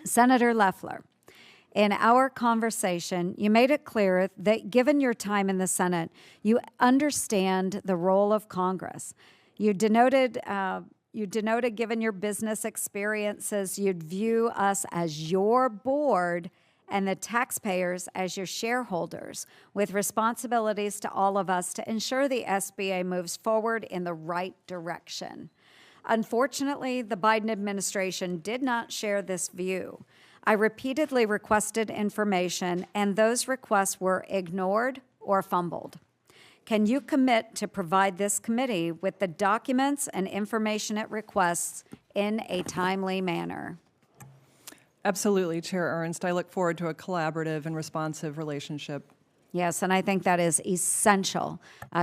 Senator Loeffler, in our conversation, you made it clear that given your time in the Senate, you understand the role of Congress. You denoted, given your business experiences, you'd view us as your board and the taxpayers as your shareholders, with responsibilities to all of us to ensure the SBA moves forward in the right direction. Unfortunately, the Biden administration did not share this view. I repeatedly requested information, and those requests were ignored or fumbled. Can you commit to provide this committee with the documents and information it requests in a timely manner? Absolutely, Chair Ernst. I look forward to a collaborative and responsive relationship. Yes, and I think that is essential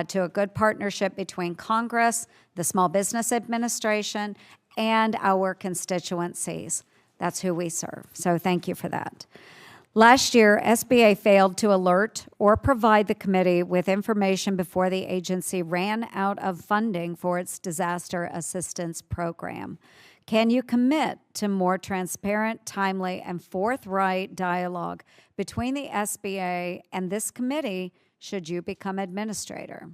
to a good partnership between Congress, the Small Business Administration, and our constituencies. That's who we serve. So thank you for that. Last year, SBA failed to alert or provide the committee with information before the agency ran out of funding for its disaster assistance program. Can you commit to more transparent, timely, and forthright dialogue between the SBA and this committee should you become administrator?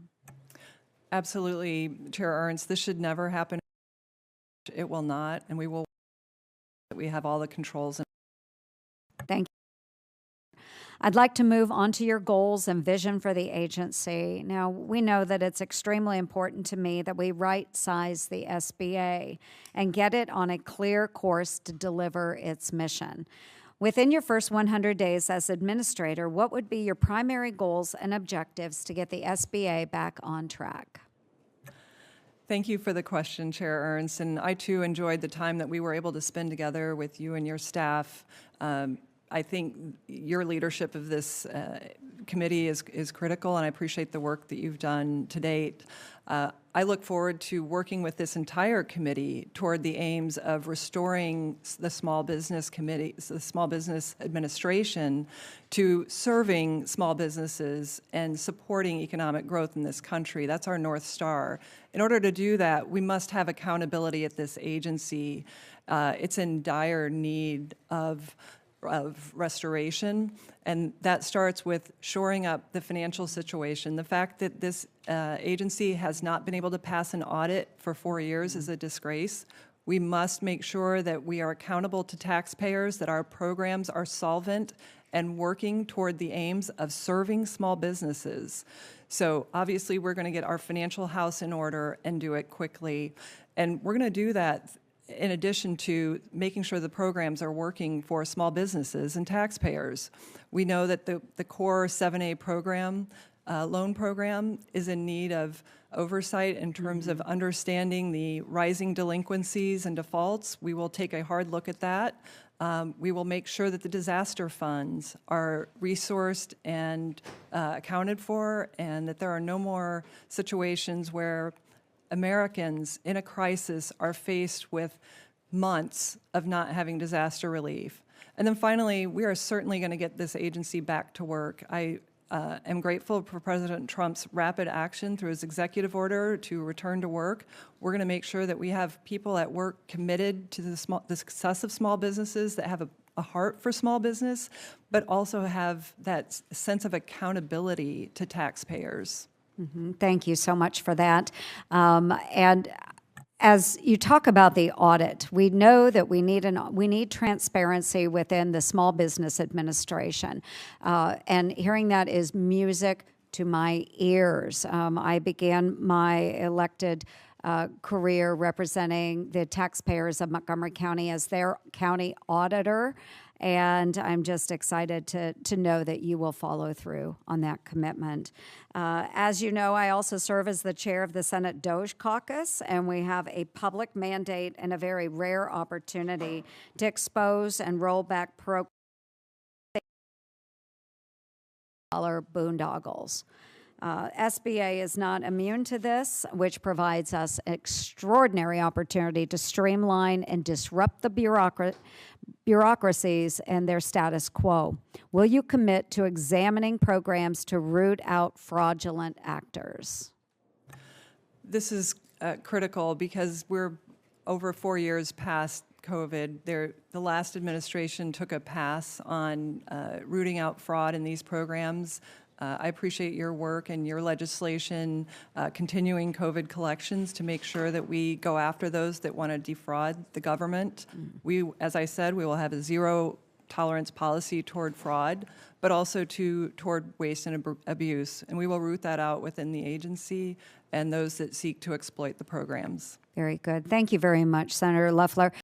Absolutely, Chair Ernst. This should never happen. It will not, and we have all the controls. Thank you. I'd like to move on to your goals and vision for the agency. Now, we know that it's extremely important to me that we right-size the SBA and get it on a clear course to deliver its mission. Within your first 100 days as administrator, what would be your primary goals and objectives to get the SBA back on track? Thank you for the question, Chair Ernst, and I too enjoyed the time that we were able to spend together with you and your staff. I think your leadership of this committee is critical, and I appreciate the work that you've done to date. I look forward to working with this entire committee toward the aims of restoring the Small Business Committee, the Small Business Administration, to serving small businesses and supporting economic growth in this country. That's our North Star. In order to do that, we must have accountability at this agency. It's in dire need of restoration, and that starts with shoring up the financial situation. The fact that this agency has not been able to pass an audit for 4 years is a disgrace. We must make sure that we are accountable to taxpayers, that our programs are solvent and working toward the aims of serving small businesses. So obviously we're going to get our financial house in order and do it quickly, and we're going to do that in addition to making sure the programs are working for small businesses and taxpayers. We know that the core 7A program, loan program, is in need of oversight in terms of understanding the rising delinquencies and defaults. We will take a hard look at that. We will make sure that the disaster funds are resourced and accounted for, and that there are no more situations where Americans in a crisis are faced with months of not having disaster relief. And then finally, we are certainly going to get this agency back to work. I am grateful for President Trump's rapid action through his executive order to return to work. We're going to make sure that we have people at work committed to the success of small businesses, that have a heart for small business, but also have that sense of accountability to taxpayers. Mm-hmm. Thank you so much for that. And as you talk about the audit, we know that we need transparency within the Small Business Administration, and hearing that is music to my ears. I began my elected career representing the taxpayers of Montgomery County as their county auditor. And I'm just excited to know that you will follow through on that commitment. As you know, I also serve as the chair of the Senate DOGE Caucus, and we have a public mandate and a very rare opportunity to expose and roll back boondoggles. SBA is not immune to this, which provides us an extraordinary opportunity to streamline and disrupt the bureaucracies and their status quo. Will you commit to examining programs to root out fraudulent actors? This is critical because we're over 4 years past COVID, the last administration took a pass on rooting out fraud in these programs. I appreciate your work and your legislation continuing COVID collections to make sure that we go after those that want to defraud the government. As I said, we will have a zero tolerance policy toward fraud, but also toward waste and abuse. And we will root that out within the agency and those that seek to exploit the programs. Very good. Thank you very much, Senator Loeffler.